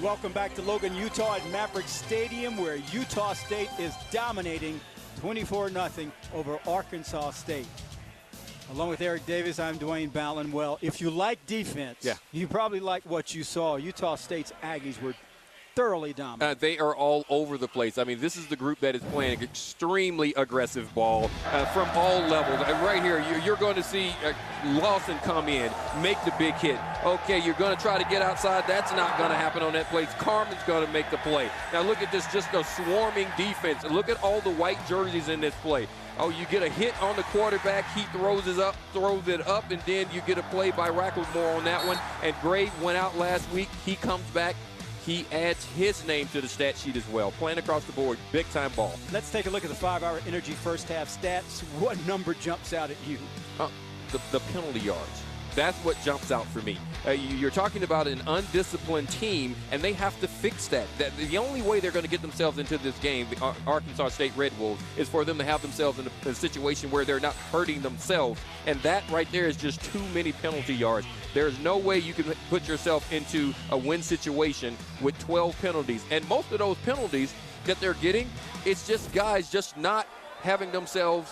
Welcome back to Logan, Utah at Maverick Stadium, where Utah State is dominating 24-0 over Arkansas State. Along with Eric Davis, I'm Dwayne Ballin. Well, if you like defense, you probably like what you saw. Utah State's Aggies were thoroughly dominant. They are all over the place. I mean, this is the group that is playing extremely aggressive ball from all levels. Right here, you're going to see Lawson come in, make the big hit. Okay, you're going to try to get outside. That's not going to happen on that play. Carmen's going to make the play. Now look at this, just a swarming defense. Look at all the white jerseys in this play. Oh, you get a hit on the quarterback. He throws it up, and then you get a play by Racklemore on that one. And Gray went out last week. He comes back. He adds his name to the stat sheet as well. Playing across the board, big-time ball. Let's take a look at the 5-hour Energy first half stats. What number jumps out at you? The penalty yards. That's what jumps out for me. You're talking about an undisciplined team, and they have to fix that. The only way they're going to get themselves into this game, the Arkansas State Red Wolves, is for them to have themselves in a situation where they're not hurting themselves. And that right there is just too many penalty yards. There's no way you can put yourself into a win situation with 12 penalties. And most of those penalties that they're getting, it's just guys just not having themselves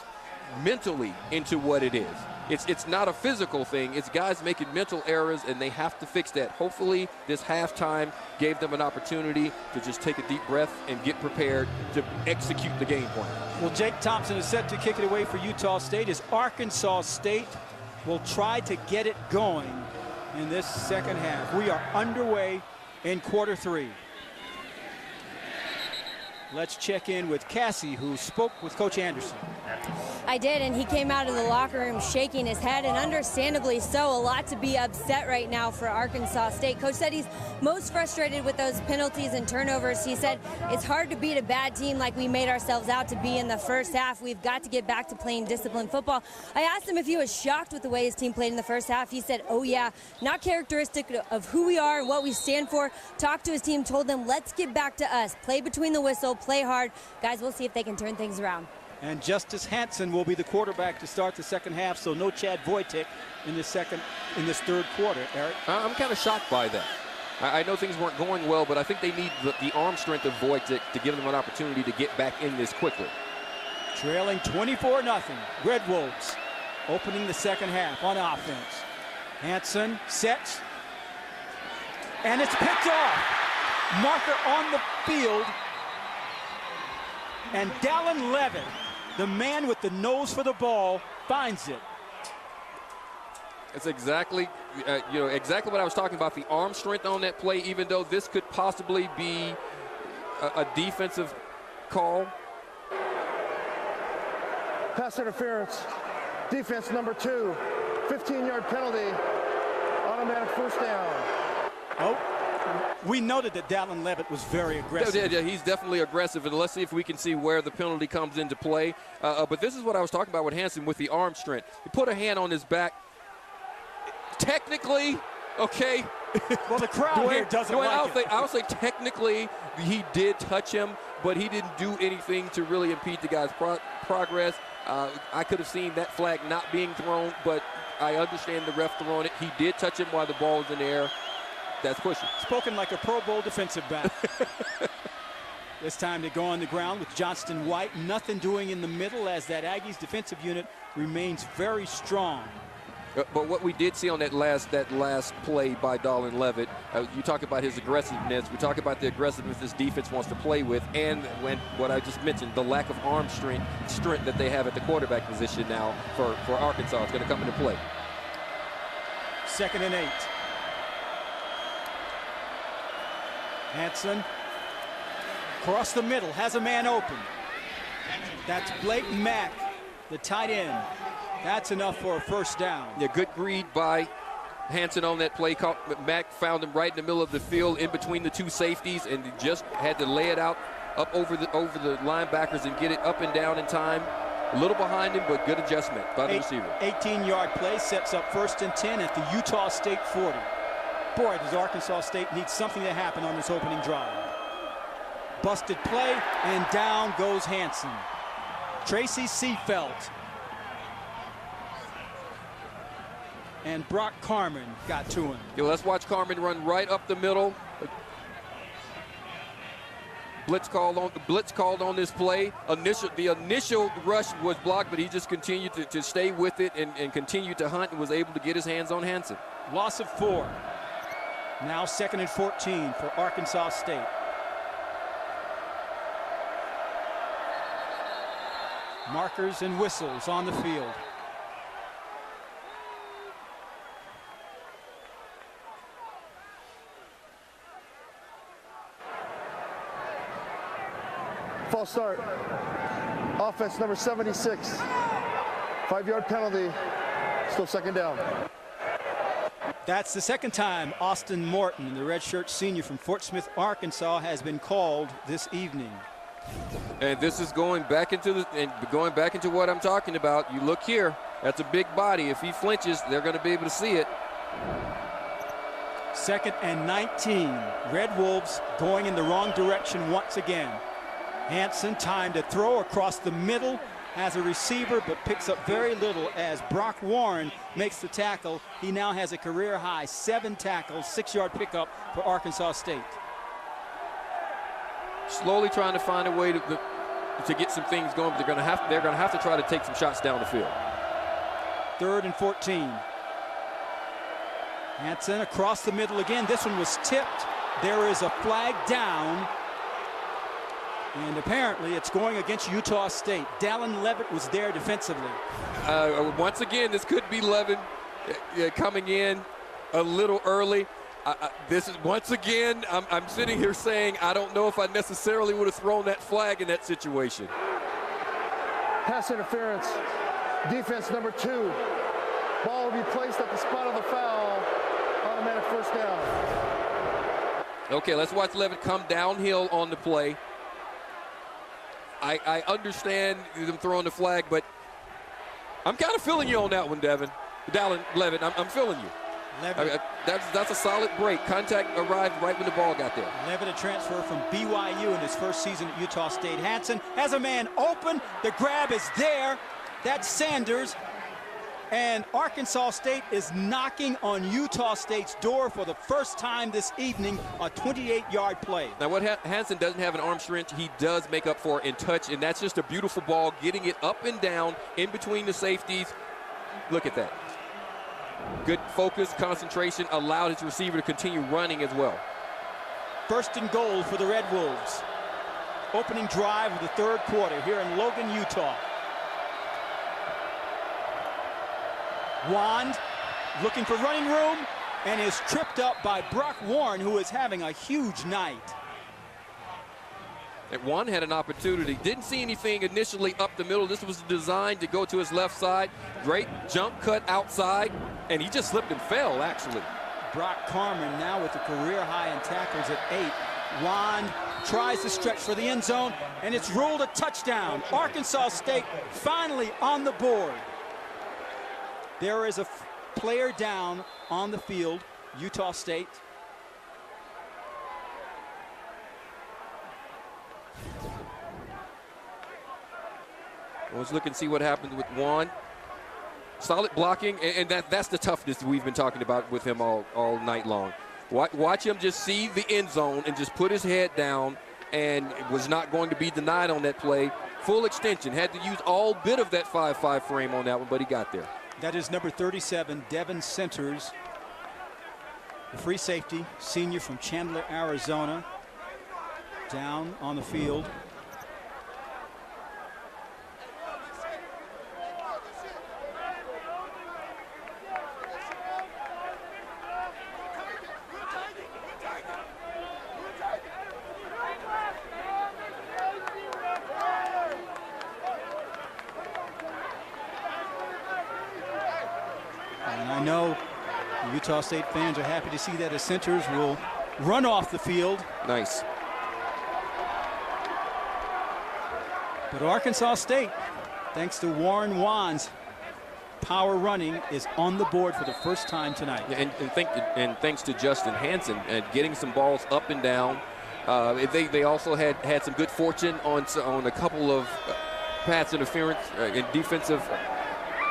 mentally into what it is. It's not a physical thing. It's guys making mental errors, and they have to fix that. Hopefully, this halftime gave them an opportunity to just take a deep breath and get prepared to execute the game plan. Well, Jake Thompson is set to kick it away for Utah State as Arkansas State will try to get it going in this second half. We are underway in quarter three. Let's check in with Cassie, who spoke with Coach Anderson. I did, and he came out of the locker room shaking his head, and understandably so. A lot to be upset right now for Arkansas State. Coach said he's most frustrated with those penalties and turnovers. He said it's hard to beat a bad team like we made ourselves out to be in the first half. We've got to get back to playing disciplined football. I asked him if he was shocked with the way his team played in the first half. He said, oh yeah, not characteristic of who we are and what we stand for. Talked to his team, told them, let's get back to us. Play between the whistle, play hard. Guys, we'll see if they can turn things around. And Justice Hansen will be the quarterback to start the second half, so no Chad Wojtek in this third quarter. Eric? I'm kind of shocked by that. I know things weren't going well, but I think they need the arm strength of Wojtek to give them an opportunity to get back in this quickly. Trailing 24-0. Red Wolves opening the second half on offense. Hansen sets, and it's picked off. Marker on the field, and Dallin Levitt, the man with the nose for the ball, finds it. It's exactly, exactly what I was talking about, the arm strength on that play, even though this could possibly be a defensive call. Pass interference, defense number 2, 15-yard penalty, automatic first down. Oh, we noted that Dallin Levitt was very aggressive. Yeah, he's definitely aggressive, and let's see if we can see where the penalty comes into play. But this is what I was talking about with Hansen with the arm strength. He put a hand on his back. Technically, okay. Well, the crowd here doesn't like it. I would say technically he did touch him, but he didn't do anything to really impede the guy's progress. I could have seen that flag not being thrown, but I understand the ref throwing it. He did touch him while the ball was in the air. That's pushing. Spoken like a Pro Bowl defensive back. This time to go on the ground with Johnston White. Nothing doing in the middle as that Aggies defensive unit remains very strong. But what we did see on that last play by Dallin Levitt, you talk about his aggressiveness. We talk about the aggressiveness this defense wants to play with, and what I just mentioned, the lack of arm strength that they have at the quarterback position now for Arkansas is going to come into play. 2nd and 8. Hansen across the middle, has a man open. That's Blake Mack, the tight end. That's enough for a first down. Yeah, good read by Hansen on that play. Mack found him right in the middle of the field in between the two safeties, and just had to lay it out up over the linebackers and get it up and down in time. A little behind him, but good adjustment by the receiver. 18-yard play sets up 1st and 10 at the Utah State 40. Boy, does Arkansas State need something to happen on this opening drive. Busted play, and down goes Hansen. Tracy Seafelt and Brock Carmen got to him. Yeah, let's watch Carmen run right up the middle. blitz called on this play. The initial rush was blocked, but he just continued to stay with it and continued to hunt and was able to get his hands on Hansen. Loss of 4. Now 2nd and 14 for Arkansas State. Markers and whistles on the field. False start. Offense number 76. 5-yard penalty. Still 2nd down. That's the second time Austin Morton, the redshirt senior from Fort Smith, Arkansas, has been called this evening. And this is going back into what I'm talking about. You look here, that's a big body. If he flinches, they're going to be able to see it. 2nd and 19. Red Wolves going in the wrong direction once again. Hansen time to throw across the middle as a receiver, but picks up very little as Brock Warren makes the tackle. He now has a career high 7 tackles, 6-yard pickup for Arkansas State. Slowly trying to find a way to get some things going, but they're going to have to try to take some shots down the field. 3rd and 14. Hansen across the middle again. This one was tipped. There is a flag down. And apparently it's going against Utah State. Dallin Levitt was there defensively. Once again, this could be Levin coming in a little early. This is, once again, I'm sitting here saying I don't know if I necessarily would have thrown that flag in that situation. Pass interference. Defense number 2. Ball will be placed at the spot of the foul. Automatic 1st down. Okay, let's watch Levitt come downhill on the play. I understand them throwing the flag, but I'm kind of feeling you on that one, Dallin Levitt. I'm feeling you. That's a solid break. Contact arrived right when the ball got there. Levitt, a transfer from BYU in his first season at Utah State. Hansen has a man open. The grab is there. That's Sanders. And Arkansas State is knocking on Utah State's door for the first time this evening, a 28-yard play. Now, what Hansen doesn't have an arm strength, he does make up for in touch, and that's just a beautiful ball, getting it up and down in between the safeties. Look at that. Good focus, concentration, allowed his receiver to continue running as well. 1st and goal for the Red Wolves. Opening drive of the 3rd quarter here in Logan, Utah. Wand looking for running room and is tripped up by Brock Warren, who is having a huge night. And Wand had an opportunity. Didn't see anything initially up the middle. This was designed to go to his left side. Great jump cut outside, and he just slipped and fell, actually. Brock Carmen now with a career high in tackles at 8. Wand tries to stretch for the end zone, and it's ruled a touchdown. Arkansas State finally on the board. There is a player down on the field, Utah State. Let's look and see what happens with Juan. Solid blocking, and that's the toughness we've been talking about with him all night long. Watch him just see the end zone and just put his head down, and was not going to be denied on that play. Full extension, had to use all bit of that 5-5 frame on that one, but he got there. That is number 37, Devin Centers, the free safety, senior from Chandler, Arizona, down on the field. I know the Utah State fans are happy to see that as Centers will run off the field. Nice. But Arkansas State, thanks to Warren Wand's power running, is on the board for the first time tonight. Yeah, and thanks to Justin Hansen and getting some balls up and down. They also had some good fortune on a couple of pass interference and defensive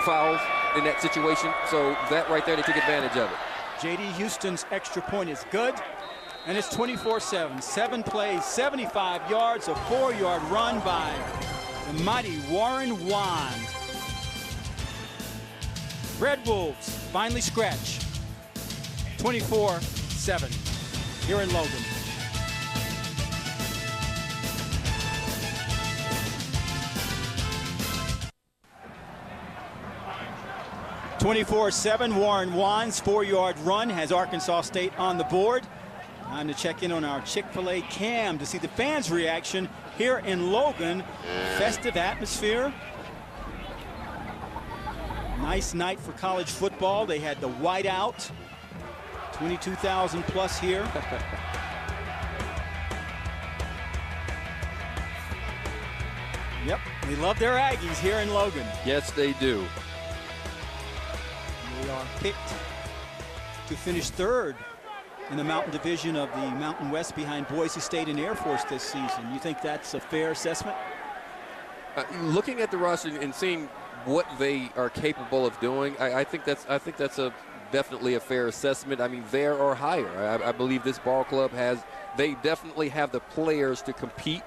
fouls in that situation. So that right there, they took advantage of it. J.D. Houston's extra point is good. And it's 24-7. 7 plays, 75 yards, a 4-yard run by the mighty Warren Wand. Red Wolves finally scratch. 24-7 here in Logan. (24-7) Warren Wand's 4-yard run has Arkansas State on the board. Time to check in on our Chick-fil-A cam to see the fans' reaction here in Logan. Festive atmosphere. Nice night for college football. They had the whiteout. 22,000 plus here. Yep, they love their Aggies here in Logan. Yes, they do. They are picked to finish third in the Mountain Division of the Mountain West behind Boise State and Air Force this season. You think that's a fair assessment? Looking at the roster and seeing what they are capable of doing, I think that's definitely a fair assessment. I mean, there or higher. I believe this ball club they definitely have the players to compete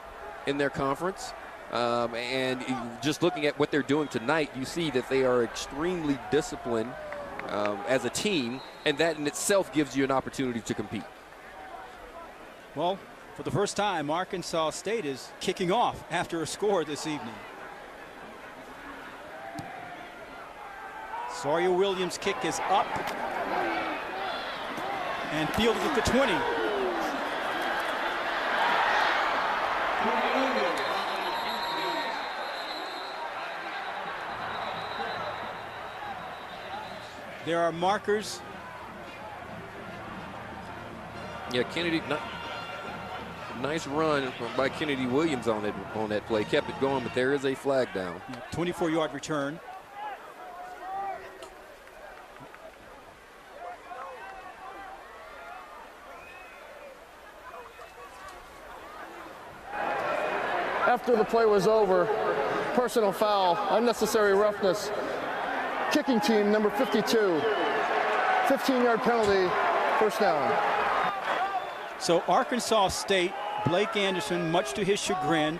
in their conference. And just looking at what they're doing tonight, you see that they are extremely disciplined as a team, and that in itself gives you an opportunity to compete. Well, for the first time, Arkansas State is kicking off after a score this evening. Sawyer Williams' kick is up and fielded at the 20. There are markers. Yeah, Kennedy, nice run by Kennedy Williams on that play. Kept it going, but there is a flag down. 24-yard return. After the play was over, personal foul, unnecessary roughness. Kicking team, number 52. 15-yard penalty, first down. So Arkansas State, Blake Anderson, much to his chagrin,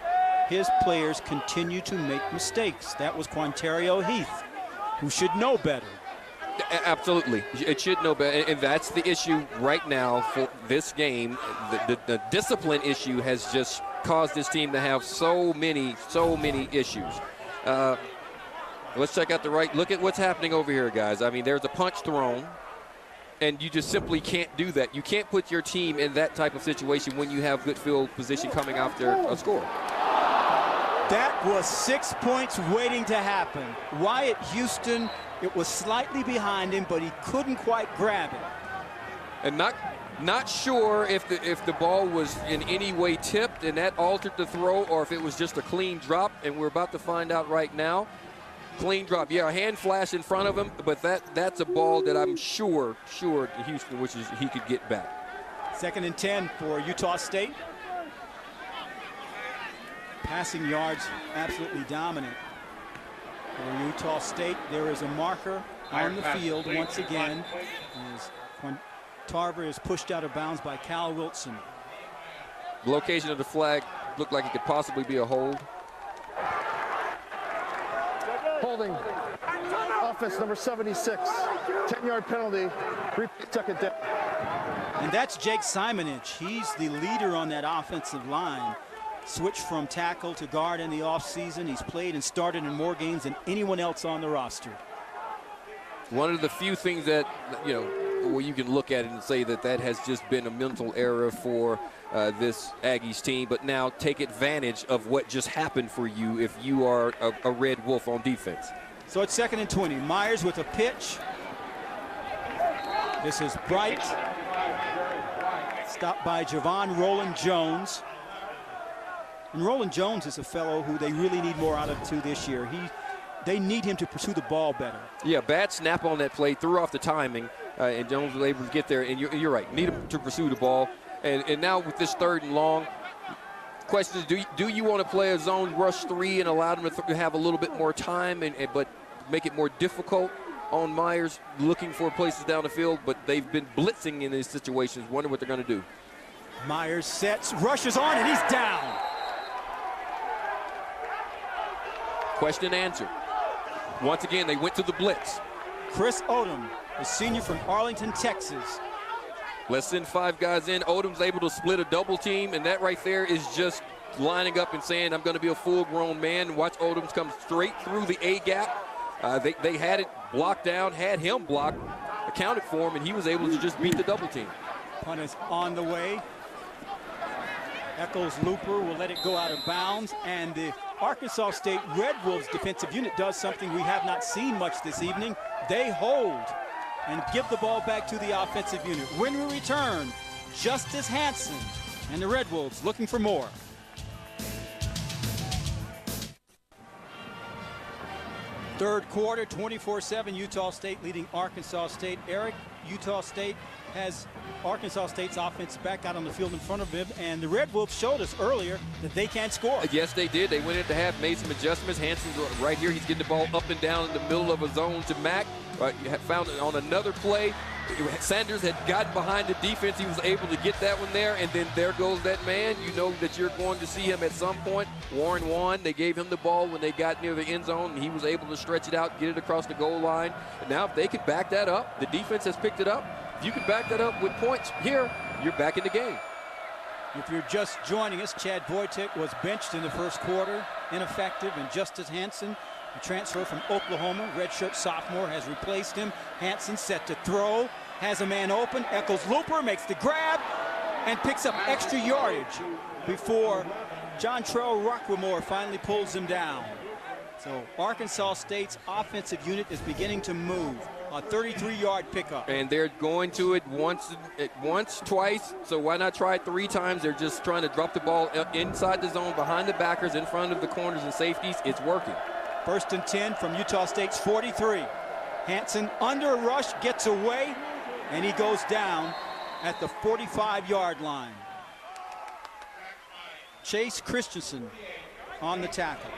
his players continue to make mistakes. That was Quantario Heath, who should know better. Absolutely. It should know better. And that's the issue right now for this game. The discipline issue has just caused this team to have so many issues. Let's check out look at what's happening over here, guys. I mean, there's a punch thrown, and you just simply can't do that. You can't put your team in that type of situation when you have good field position coming after a score. That was 6 points waiting to happen. Wyatt Houston, it was slightly behind him, but he couldn't quite grab it. And not sure if the ball was in any way tipped and that altered the throw, or if it was just a clean drop, and we're about to find out right now. Clean drop. Yeah, a hand flash in front of him, but that's a ball that I'm sure Houston wishes he could get back. 2nd and 10 for Utah State. Passing yards absolutely dominant for Utah State. There is a marker on the field once again. When Tarver is pushed out of bounds by Cal Wilson. The location of the flag looked like it could possibly be a hold. Holding, offense number 76, 10-yard penalty, second down. And that's Jake Simonich. He's the leader on that offensive line. Switched from tackle to guard in the offseason. He's played and started in more games than anyone else on the roster. One of the few things that, where you can look at it and say that has just been a mental error for this Aggies team, but now take advantage of what just happened for you if you are a Red Wolf on defense. So it's 2nd and 20. Myers with a pitch. This is Bright. Stopped by Javon Roland Jones. And Roland Jones is a fellow who they really need more out of too this year. They need him to pursue the ball better. Yeah, bad snap on that play, threw off the timing, and Jones was able to get there. And you're right, need him to pursue the ball. And now with this 3rd and long, question is, do you want to play a zone rush 3 and allow them to have a little bit more time, but make it more difficult on Myers looking for places down the field? But they've been blitzing in these situations. Wonder what they're going to do. Myers sets, rushes on, and he's down. Question answered. Once again, they went to the blitz. Chris Odom, a senior from Arlington, Texas. Let's send 5 guys in. Odom's able to split a double team, and that right there is just lining up and saying, I'm going to be a full-grown man. Watch Odom come straight through the A-gap. They had it blocked down, had him blocked, accounted for him, and he was able to just beat the double team. Punt is on the way. Eccles Looper will let it go out of bounds, and the Arkansas State Red Wolves defensive unit does something we have not seen much this evening. They hold and give the ball back to the offensive unit. When we return, Justice Hansen and the Red Wolves looking for more. Third quarter, 24-7, Utah State leading Arkansas State. Eric, Utah State has Arkansas State's offense back out on the field in front of him, and the Red Wolves showed us earlier that they can't score. Yes, they did. They went into half, made some adjustments. Hansen's right here. He's getting the ball up and down in the middle of a zone to Mack. Found it on another play. Sanders had gotten behind the defense. He was able to get that one there, and then there goes that man. You know that you're going to see him at some point. Warren Wan, they gave him the ball when they got near the end zone, and he was able to stretch it out, get it across the goal line. And now if they could back that up, the defense has picked it up. If you can back that up with points here, you're back in the game. If you're just joining us, Chad Wojtek was benched in the first quarter, ineffective, and Justice Hansen, a transfer from Oklahoma, redshirt sophomore, has replaced him. Hansen set to throw, has a man open. Eccles Looper makes the grab and picks up extra yardage before Jontrell Rockwimore finally pulls him down. So Arkansas State's offensive unit is beginning to move. A 33-yard pickup. And they're going to it once, twice, so why not try it 3 times? They're just trying to drop the ball inside the zone, behind the backers, in front of the corners and safeties. It's working. 1st and 10 from Utah State's 43. Hansen under a rush, gets away, and he goes down at the 45-yard line. Chase Christensen on the tackle.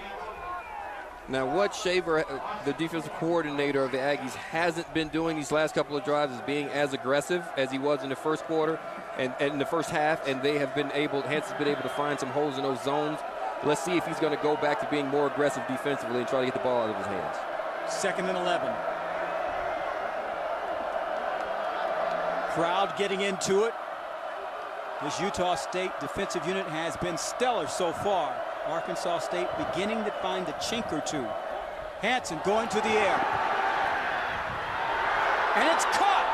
Now, what Shaver, the defensive coordinator of the Aggies, hasn't been doing these last couple of drives is being as aggressive as he was in the first quarter and in the first half, and they have been able, Hansen's been able to find some holes in those zones. Let's see if he's going to go back to being more aggressive defensively and try to get the ball out of his hands. 2nd and 11. Crowd getting into it. This Utah State defensive unit has been stellar so far. Arkansas State beginning to find a chink or two. Hansen going to the air. And it's caught.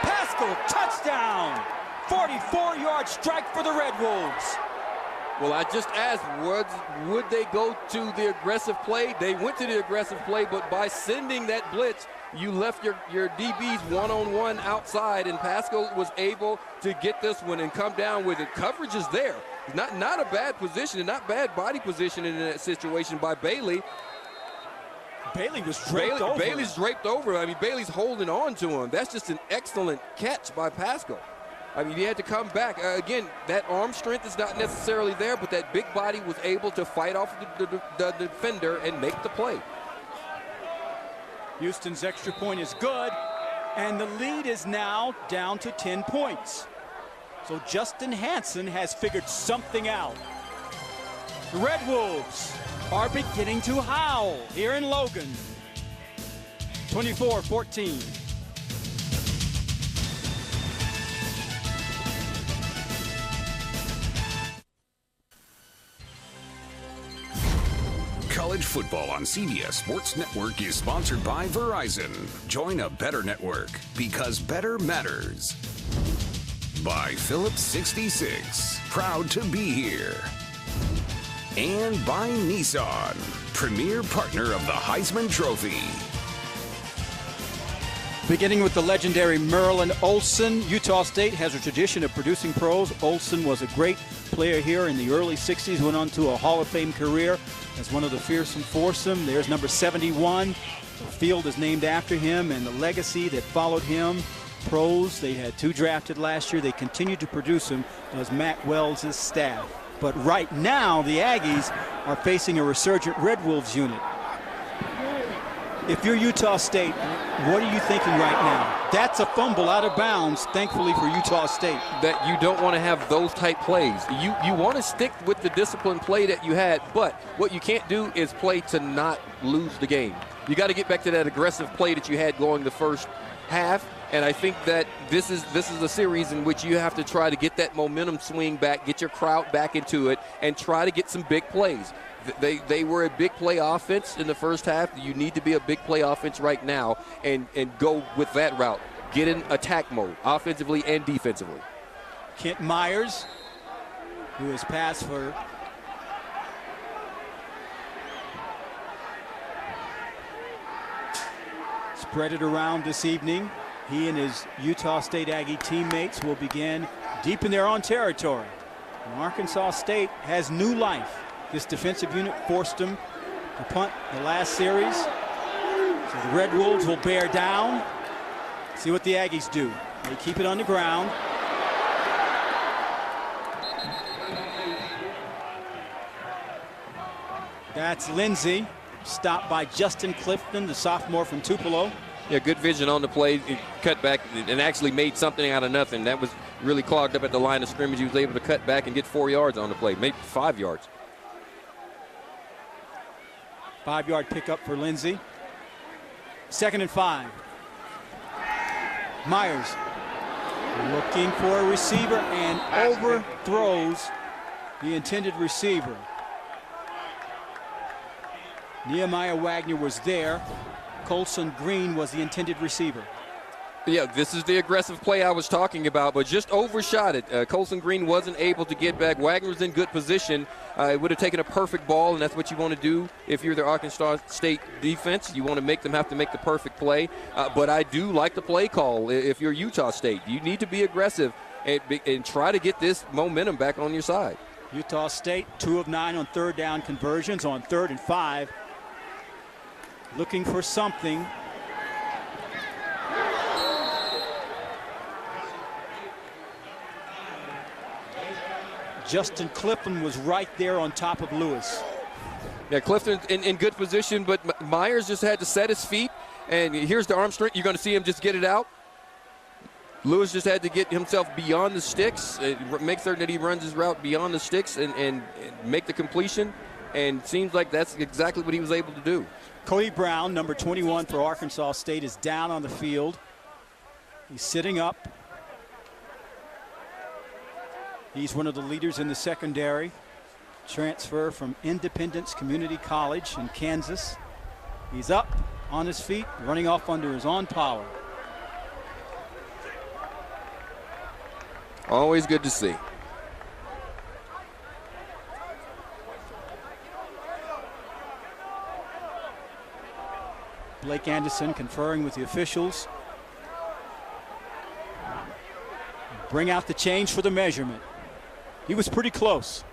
Pascal, touchdown. 44-yard strike for the Red Wolves. Well, I just asked, would they go to the aggressive play? They went to the aggressive play, but by sending that blitz, you left your DBs one-on-one outside, and Pascal was able to get this one and come down with it. Coverage is there. Not a bad position and not bad body position in that situation by Bailey. Bailey was draped over. Bailey's draped over. I mean, Bailey's holding on to him. That's just an excellent catch by Pascal. I mean, he had to come back. Again, that arm strength is not necessarily there, but that big body was able to fight off the defender and make the play. Houston's extra point is good, and the lead is now down to 10 points. So Justin Hansen has figured something out. The Red Wolves are beginning to howl here in Logan. 24-14. College football on CBS Sports Network is sponsored by Verizon. Join a better network because better matters. By Phillips 66, proud to be here. And by Nissan, premier partner of the Heisman Trophy. Beginning with the legendary Merlin Olsen, Utah State has a tradition of producing pros. Olsen was a great player here in the early 60s, went on to a Hall of Fame career as one of the fearsome foursome. There's number 71. The field is named after him and the legacy that followed him. Pros, they had 2 drafted last year. They continue to produce them, does Matt Wells' staff. But right now, the Aggies are facing a resurgent Red Wolves unit. If you're Utah State, what are you thinking right now? That's a fumble out of bounds, thankfully for Utah State. That you don't want to have those type plays. You want to stick with the disciplined play that you had, but what you can't do is play to not lose the game. You got to get back to that aggressive play that you had going the first half, and I think that this is a series in which you have to try to get that momentum swing back, get your crowd back into it, and try to get some big plays. They were a big play offense in the first half. You need to be a big play offense right now and go with that route. Get in attack mode, offensively and defensively. Kent Myers, who has passed for spread it around this evening. He and his Utah State Aggie teammates will begin deep in their own territory. And Arkansas State has new life. This defensive unit forced them to punt the last series. So the Red Wolves will bear down. See what the Aggies do. They keep it on the ground. That's Lindsey, stopped by Justin Clifton, the sophomore from Tupelo. Yeah, good vision on the play, cut back, and actually made something out of nothing. That was really clogged up at the line of scrimmage. He was able to cut back and get 4 yards on the play, maybe 5 yards. 5-yard pickup for Lindsey. 2nd and 5. Myers looking for a receiver and overthrows the intended receiver. Nehemiah Wagner was there. Colson Green was the intended receiver. Yeah, this is the aggressive play I was talking about, but just overshot it. Colson Green wasn't able to get back. Wagner's in good position. It would have taken a perfect ball, and that's what you want to do if you're the Arkansas State defense. You want to make them have to make the perfect play. But I do like the play call if you're Utah State. You need to be aggressive and try to get this momentum back on your side. Utah State, 2 of 9 on third down conversions. On 3rd and 5, looking for something. Justin Clifton was right there on top of Lewis. Yeah, Clifton in good position, but Myers just had to set his feet. And here's the arm strength. You're going to see him just get it out. Lewis just had to get himself beyond the sticks, make certain that he runs his route beyond the sticks and make the completion. And seems like that's exactly what he was able to do. Cody Brown, number 21 for Arkansas State, is down on the field. He's sitting up. He's one of the leaders in the secondary. Transfer from Independence Community College in Kansas. He's up on his feet, running off under his own power. Always good to see. Blake Anderson conferring with the officials. Bring out the change for the measurement. He was pretty close.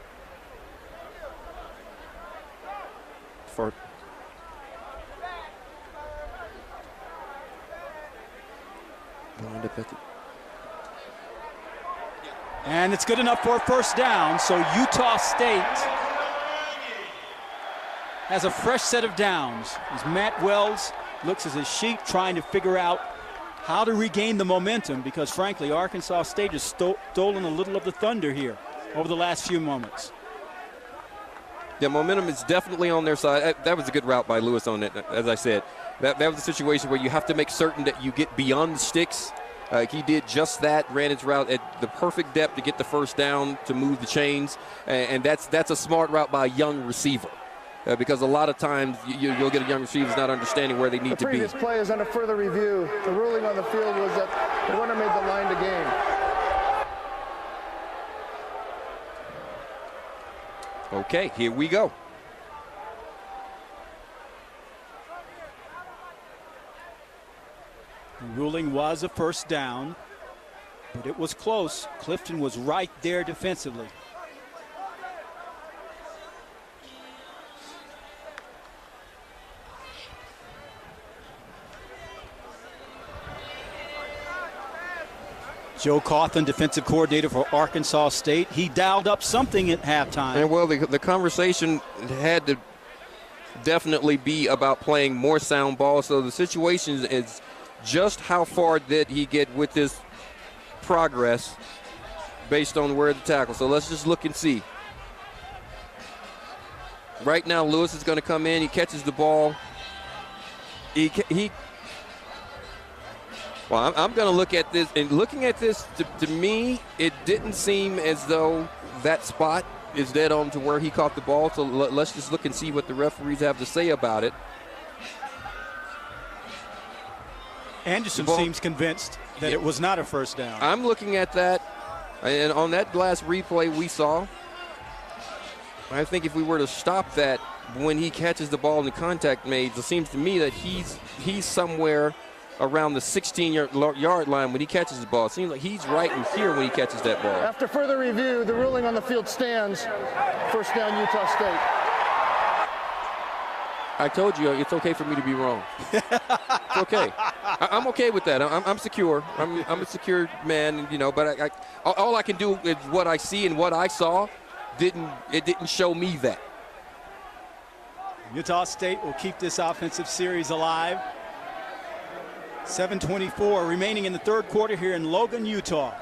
And it's good enough for a first down, so Utah State has a fresh set of downs as Matt Wells looks at his sheet trying to figure out how to regain the momentum, because frankly Arkansas State has stolen a little of the thunder here over the last few moments. Yeah, momentum is definitely on their side. That was a good route by Lewis on it, as I said. That was a situation where you have to make certain that you get beyond the sticks. He did just that, ran his route at the perfect depth to get the first down, to move the chains, and that's a smart route by a young receiver. Because a lot of times you'll get a young receiver who's not understanding where they need to be. The previous play is under further review. The ruling on the field was that the runner made the line to gain. Okay, here we go. The ruling was a first down, but it was close. Clifton was right there defensively. Joe Cawthon, defensive coordinator for Arkansas State. He dialed up something at halftime. And well, the conversation had to definitely be about playing more sound ball. So the situation is just how far did he get with this progress based on where the tackle. So let's just look and see. Right now, Lewis is going to come in. He catches the ball. Well, I'm going to look at this, and looking at this, to me, it didn't seem as though that spot is dead on to where he caught the ball. So let's just look and see what the referees have to say about it. Anderson seems convinced that it was not a first down. I'm looking at that, and on that last replay we saw, I think if we were to stop that when he catches the ball and the contact made, it seems to me that he's somewhere around the 16-yard line when he catches the ball. It seems like he's right in here when he catches that ball. After further review, the ruling on the field stands. First down, Utah State. I told you it's okay for me to be wrong. It's okay. I'm okay with that. I'm secure. I'm a secure man, But all I can do is what I see, and what I saw didn't show me that. Utah State will keep this offensive series alive. 7:24 remaining in the third quarter here in Logan, Utah.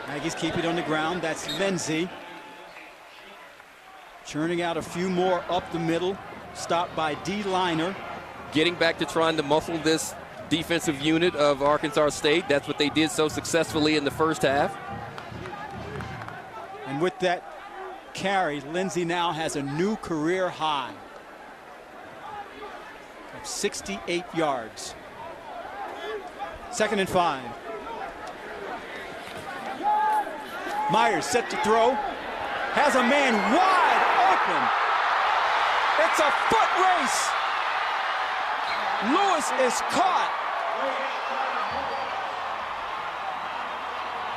Aggies keep it on the ground. That's Lindsey. Churning out a few more up the middle. Stopped by D. Liner. Getting back to trying to muscle this defensive unit of Arkansas State. That's what they did so successfully in the first half. And with that carry, Lindsey now has a new career high of 68 yards. 2nd and 5. Myers set to throw. Has a man wide open. It's a foot race. Lewis is caught.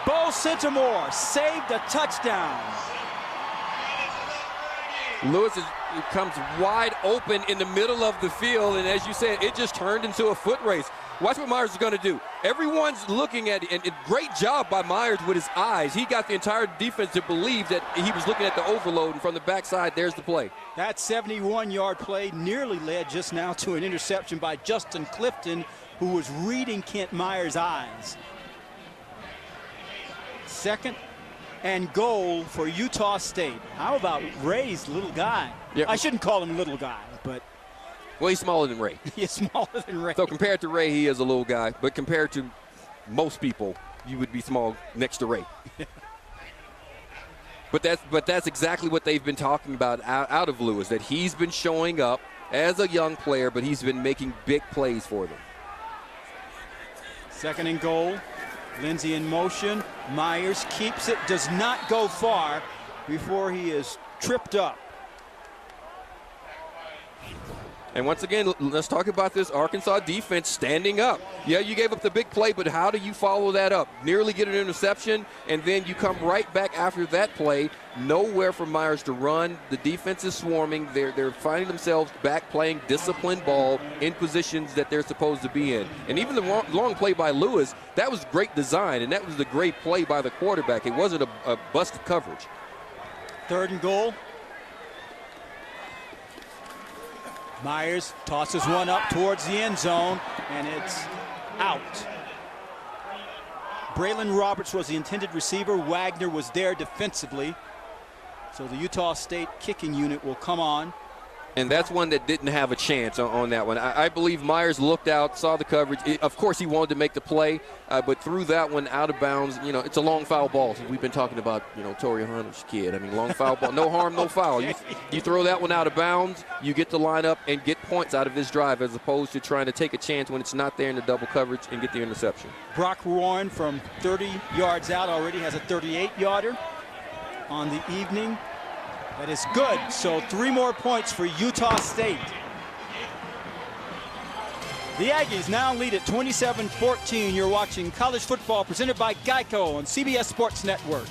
Bo Centimore saved a touchdown. Lewis comes wide open in the middle of the field, and as you said, it just turned into a foot race. Watch what Myers is going to do. Everyone's looking at it, and great job by Myers with his eyes. He got the entire defense to believe that he was looking at the overload, and from the backside, there's the play. That 71-yard play nearly led just now to an interception by Justin Clifton, who was reading Kent Myers' eyes. 2nd and goal for Utah State. How about Ray's little guy? Yeah. I shouldn't call him little guy, but well, he's smaller than Ray. He's smaller than Ray. So compared to Ray, he is a little guy, but compared to most people, you would be small next to Ray. But that's exactly what they've been talking about out of Lewis, that he's been showing up as a young player, but he's been making big plays for them. 2nd and goal. Lindsey in motion. Myers keeps it, does not go far before he is tripped up. And once again, let's talk about this Arkansas defense standing up. Yeah, you gave up the big play, but how do you follow that up? Nearly get an interception, and then you come right back after that play. Nowhere for Myers to run. The defense is swarming. They're finding themselves back playing disciplined ball in positions that they're supposed to be in. And even the long play by Lewis, that was great design, and that was the great play by the quarterback. It wasn't a busted coverage. 3rd and goal. Myers tosses one up towards the end zone, and it's out. Braylon Roberts was the intended receiver. Wagner was there defensively. So the Utah State kicking unit will come on. And that's one that didn't have a chance on that one. I believe Myers looked out, saw the coverage. Of course, he wanted to make the play, but threw that one out of bounds. It's a long foul ball. So we've been talking about, Torrey Hunter's kid. I mean, long foul ball, no harm, no foul. You throw that one out of bounds, you get to line up and get points out of this drive as opposed to trying to take a chance when it's not there in the double coverage and get the interception. Brock Warren from 30 yards out already has a 38-yarder on the evening. That is good. So 3 more points for Utah State. The Aggies now lead at 27-14. You're watching college football presented by Geico on CBS Sports Network.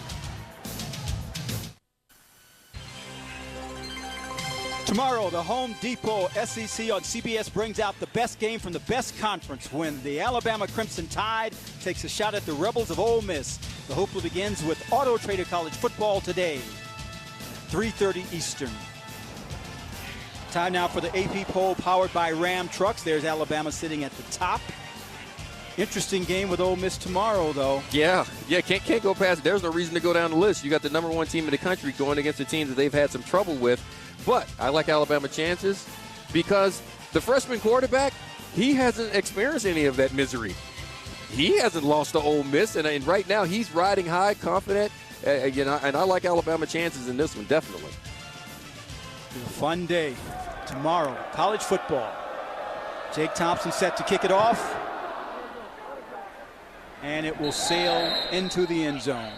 Tomorrow, the Home Depot SEC on CBS brings out the best game from the best conference when the Alabama Crimson Tide takes a shot at the Rebels of Ole Miss. The hoopla begins with Auto Trader College football today, 3:30 Eastern. Time now for the AP poll powered by Ram Trucks. There's Alabama sitting at the top. Interesting game with Ole Miss tomorrow, though. Yeah, can't go past it. There's no reason to go down the list. You got the number one team in the country going against a team that they've had some trouble with. But I like Alabama chances because the freshman quarterback, he hasn't experienced any of that misery. He hasn't lost to Ole Miss, and right now he's riding high, confident. And I like Alabama chances in this one, definitely. It's a fun day tomorrow. College football. Jake Thompson set to kick it off. And it will sail into the end zone.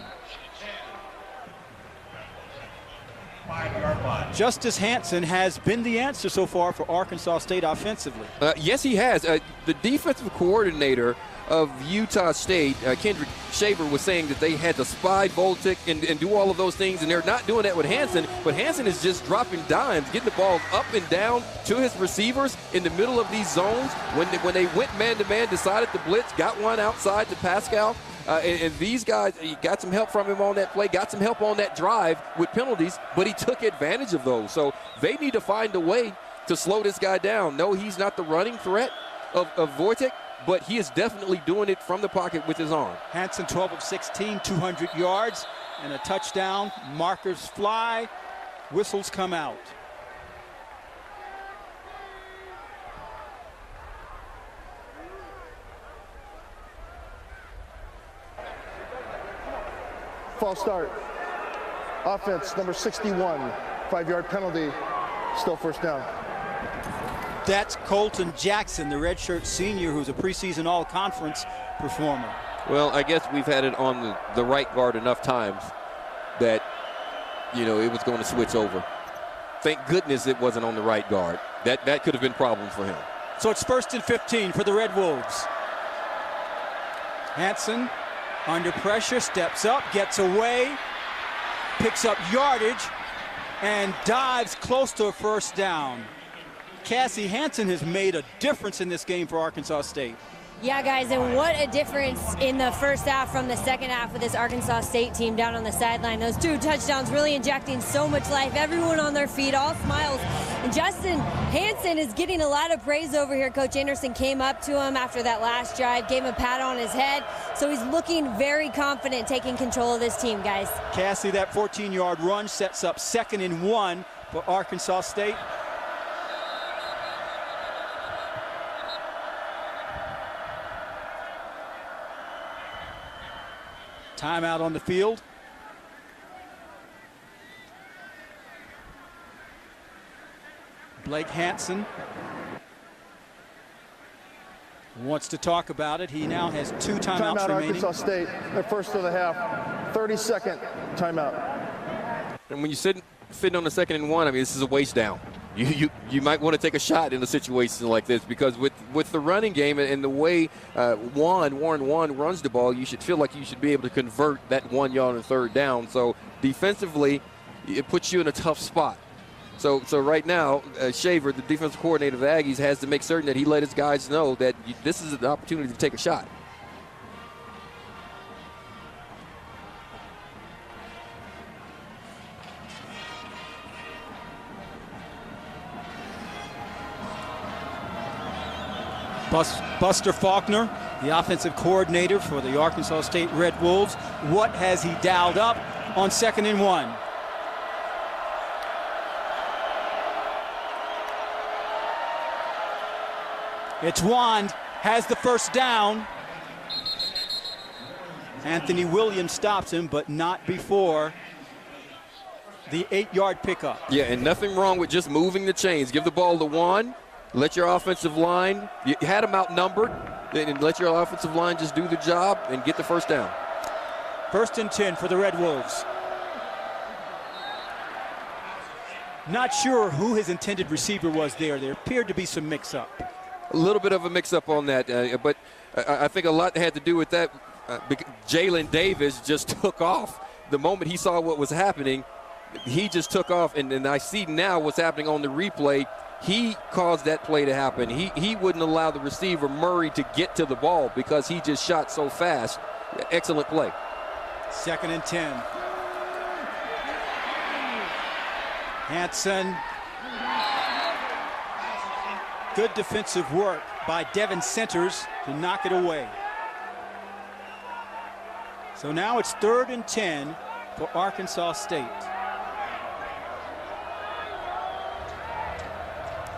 Justice Hansen has been the answer so far for Arkansas State offensively. Yes, he has. The defensive coordinator of Utah State, Kendrick Shaver, was saying that they had to spy Voltic and do all of those things, and they're not doing that with Hansen. But Hansen is just dropping dimes, getting the ball up and down to his receivers in the middle of these zones. When they went man-to-man, decided to blitz, got one outside to Pascal. And these guys, he got some help from him on that play, got some help on that drive with penalties, but he took advantage of those. So they need to find a way to slow this guy down. No, he's not the running threat of Vortic, but he is definitely doing it from the pocket with his arm. Hansen 12 of 16, 200 yards, and a touchdown. Markers fly, whistles come out. False start. Offense, number 61. 5-yard penalty. Still first down. That's Colton Jackson, the redshirt senior, who's a preseason all-conference performer. Well, I guess we've had it on the right guard enough times that, it was going to switch over. Thank goodness it wasn't on the right guard. That could have been problems for him. So it's 1st and 15 for the Red Wolves. Hansen under pressure, steps up, gets away, picks up yardage, and dives close to a first down. Cassie Hansen has made a difference in this game for Arkansas State. Yeah, guys, and what a difference in the first half from the second half with this Arkansas State team down on the sideline. Those 2 touchdowns really injecting so much life. Everyone on their feet, all smiles. And Justin Hansen is getting a lot of praise over here. Coach Anderson came up to him after that last drive, gave him a pat on his head. So he's looking very confident taking control of this team, guys. Cassie, that 14-yard run sets up 2nd and 1 for Arkansas State. Timeout on the field. Blake Hansen wants to talk about it. He now has 2 timeouts remaining. Arkansas State, their first of the half. 30-second timeout. And when you're sitting on the 2nd and 1, I mean, this is a waste down. You might want to take a shot in a situation like this because with the running game and the way Warren runs the ball, you should feel like you should be able to convert that 1 yard on 3rd down. So defensively, it puts you in a tough spot. So right now, Shaver, the defensive coordinator of the Aggies, has to make certain that he let his guys know that this is an opportunity to take a shot. Buster Faulkner, the offensive coordinator for the Arkansas State Red Wolves. What has he dialed up on 2nd and 1? It's Wand, has the first down. Anthony Williams stops him, but not before the 8-yard pickup. Yeah, and nothing wrong with just moving the chains. Give the ball to Wand. Let your offensive line, you had them outnumbered, and let your offensive line just do the job and get the first down. 1st and 10 for the Red Wolves. Not sure who his intended receiver was there. There appeared to be some mix-up. A little bit of a mix-up on that, but I think a lot had to do with that. Jalen Davis just took off the moment he saw what was happening. he just took off, and I see now what's happening on the replay. He caused that play to happen. He wouldn't allow the receiver, Murray, to get to the ball because he just shot so fast. Excellent play. 2nd and 10. Hanson. Good defensive work by Devin Centers to knock it away. So now it's 3rd and 10 for Arkansas State.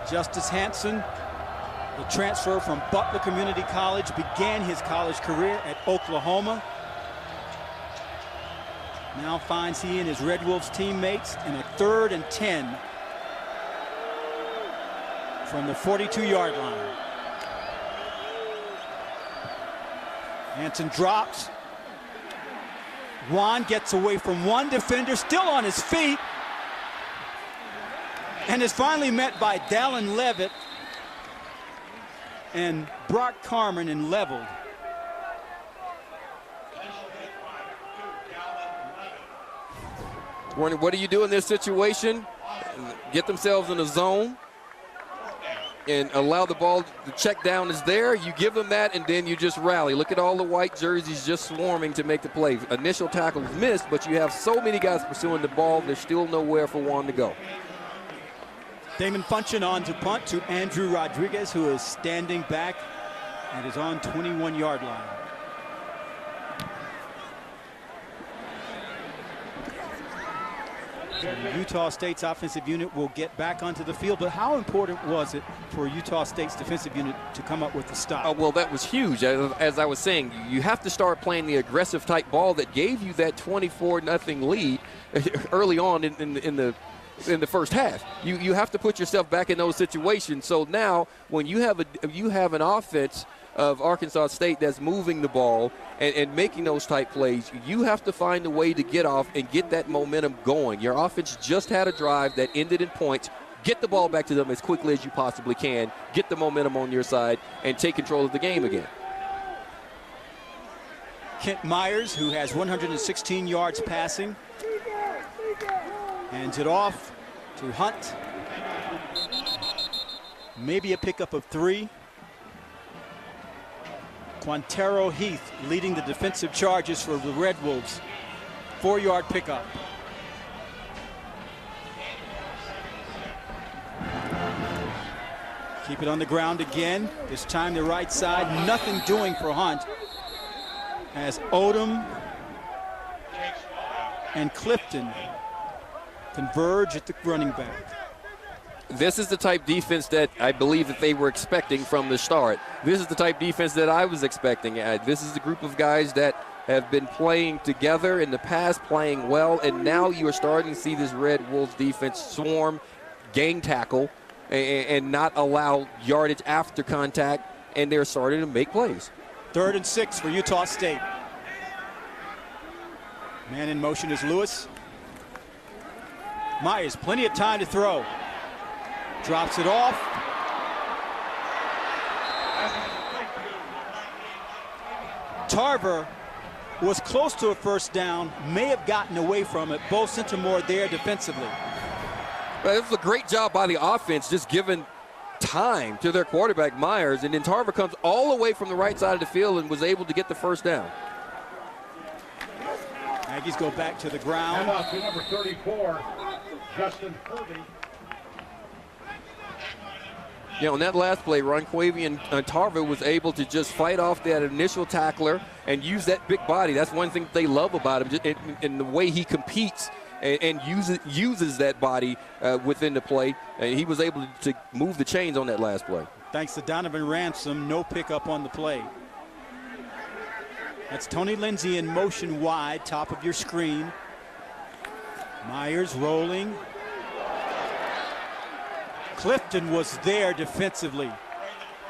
Justice Hanson, the transfer from Butler Community College, began his college career at Oklahoma. Now finds he and his Red Wolves teammates in a 3rd and 10 from the 42-yard line. Hanson drops. Juan gets away from one defender, still on his feet, and is finally met by Dallin Levitt and Brock Carmen and leveled. What do you do in this situation? Get themselves in a zone and allow the ball, the check down is there. You give them that, and then you just rally. Look at all the white jerseys just swarming to make the play. Initial tackle is missed, but you have so many guys pursuing the ball, there's still nowhere for Juan to go. Damon Funchen on to punt to Andrew Rodriguez, who is standing back and is on 21-yard line. So Utah State's offensive unit will get back onto the field, but how important was it for Utah State's defensive unit to come up with the stop? Well, that was huge. As I was saying, you have to start playing the aggressive type ball that gave you that 24-0 lead early on in the first half. You have to put yourself back in those situations. So now when you have an offense of Arkansas State that's moving the ball and making those type plays, you have to find a way to get off and get that momentum going. Your offense just had a drive that ended in points. Get the ball back to them as quickly as you possibly can. Get the momentum on your side and take control of the game again. Kent Myers, who has 116 yards passing, hands it off to Hunt. Maybe a pickup of 3. Quintero Heath leading the defensive charges for the Red Wolves. 4-yard pickup. Keep it on the ground again. This time the right side. Nothing doing for Hunt as Odom and Clifton converge at the running back. This is the type defense that I believe that they were expecting from the start. This is the type defense that I was expecting. This is the group of guys that have been playing together in the past, playing well, and now you are starting to see this Red Wolves defense swarm, gang tackle, and not allow yardage after contact, and they're starting to make plays. 3rd and 6 for Utah State. Man in motion is Lewis. Myers, plenty of time to throw. Drops it off. Tarver was close to a first down, may have gotten away from it. Bo Centimore there defensively. Well, it was a great job by the offense, just giving time to their quarterback, Myers, and then Tarver comes all the way from the right side of the field and was able to get the first down. Aggies go back to the ground. Handoff to number 34, Justin Kirby. You know, on that last play, Ronquavian Tarver was able to just fight off that initial tackler and use that big body. That's one thing they love about him, in the way he competes and uses that body within the play. He was able to move the chains on that last play. Thanks to Donovan Ransom, no pickup on the play. That's Tony Lindsay in motion wide, top of your screen. Myers rolling. Clifton was there defensively.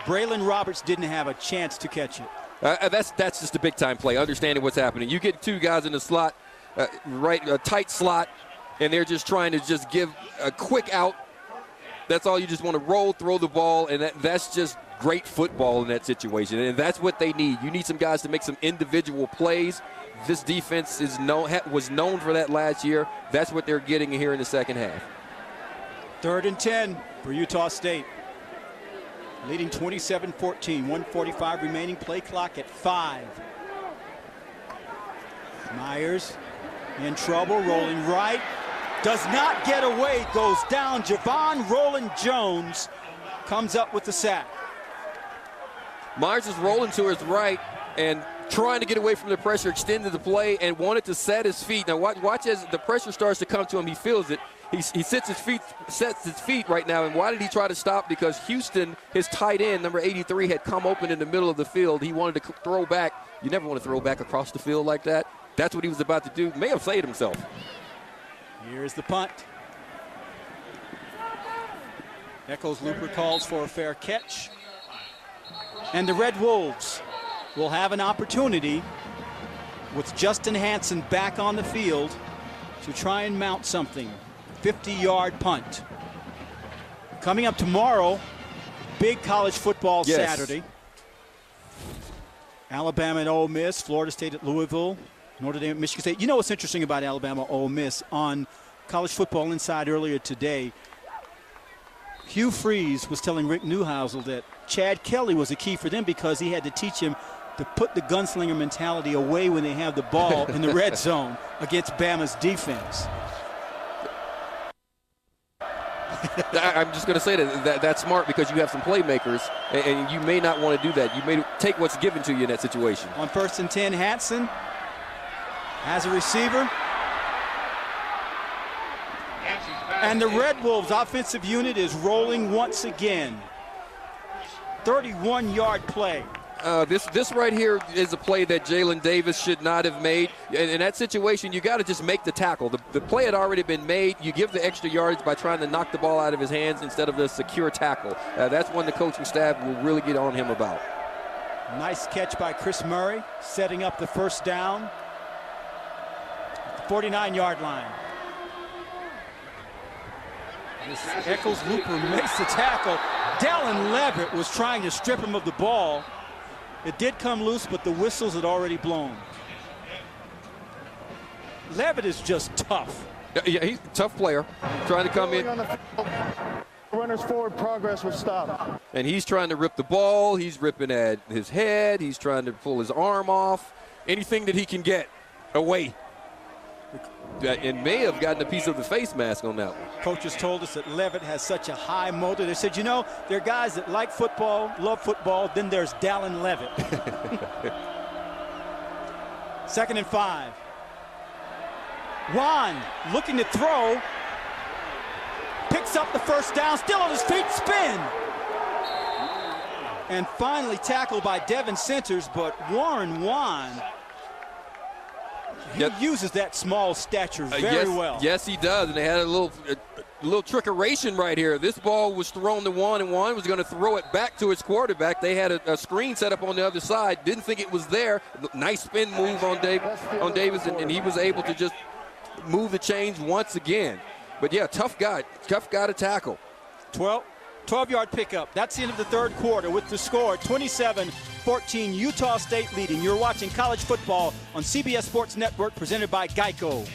Braylon Roberts didn't have a chance to catch it. That's just a big-time play, understanding what's happening. You get 2 guys in the slot, a tight slot, and they're just trying to just give a quick out. That's all you just want to roll, throw the ball, and that's just great football in that situation, and that's what they need. You need some guys to make some individual plays. This defense was known for that last year. That's what they're getting here in the second half. 3rd and 10 for Utah State. Leading 27-14, 1:45 remaining, play clock at 5. Myers in trouble, rolling right. Does not get away, goes down. Javon Roland Jones comes up with the sack. Myers is rolling to his right and trying to get away from the pressure, extended the play, and wanted to set his feet. Now watch as the pressure starts to come to him. He feels it. He sets his feet right now. And why did he try to stop? Because Houston, his tight end, number 83, had come open in the middle of the field. He wanted to throw back. You never want to throw back across the field like that. That's what he was about to do. May have saved himself. Here's the punt. Echoes Looper calls for a fair catch. And the Red Wolves will have an opportunity with Justin Hansen back on the field to try and mount something. 50-yard punt. Coming up tomorrow, big college football Saturday. Alabama and Ole Miss, Florida State at Louisville, Notre Dame at Michigan State. You know what's interesting about Alabama, Ole Miss? On College Football Inside earlier today, Hugh Freeze was telling Rick Neuheisel that Chad Kelly was a key for them because he had to teach him to put the gunslinger mentality away when they have the ball in the red zone against Bama's defense. I'm just going to say that's smart because you have some playmakers, and you may not want to do that. You may take what's given to you in that situation. On 1st and 10, Hansen has a receiver. And the Red Wolves offensive unit is rolling once again. 31-yard play. This right here is a play that Jalen Davis should not have made. In that situation, you got to just make the tackle. The play had already been made. You give the extra yards by trying to knock the ball out of his hands instead of the secure tackle. That's one the coaching staff will really get on him about. Nice catch by Chris Murray, setting up the first down. 49-yard line. Echoes Looper makes the tackle. Dallin Levitt was trying to strip him of the ball. It did come loose, but the whistles had already blown. Levitt is just tough. Yeah, he's a tough player. Trying to come in. Runner's forward progress was stopped. And he's trying to rip the ball. He's ripping at his head. He's trying to pull his arm off. Anything that he can get away. And may have gotten a piece of the face mask on that one. Coaches told us that Levitt has such a high motor. They said, you know, there are guys that like football, love football, then there's Dallin Levitt. 2nd and 5. Juan looking to throw. Picks up the first down, still on his feet, spin. And finally tackled by Devin Centers, but Warren Juan, he uses that small stature very well. Yes, he does. And they had a little trickeration right here. This ball was thrown to Juan, and Juan was going to throw it back to his quarterback. They had a screen set up on the other side. Didn't think it was there. Nice spin move on Davis, and he was able to just move the chains once again. But, yeah, tough guy to tackle. 12-yard pickup. That's the end of the third quarter with the score 27-14, Utah State leading. You're watching college football on CBS Sports Network presented by Geico.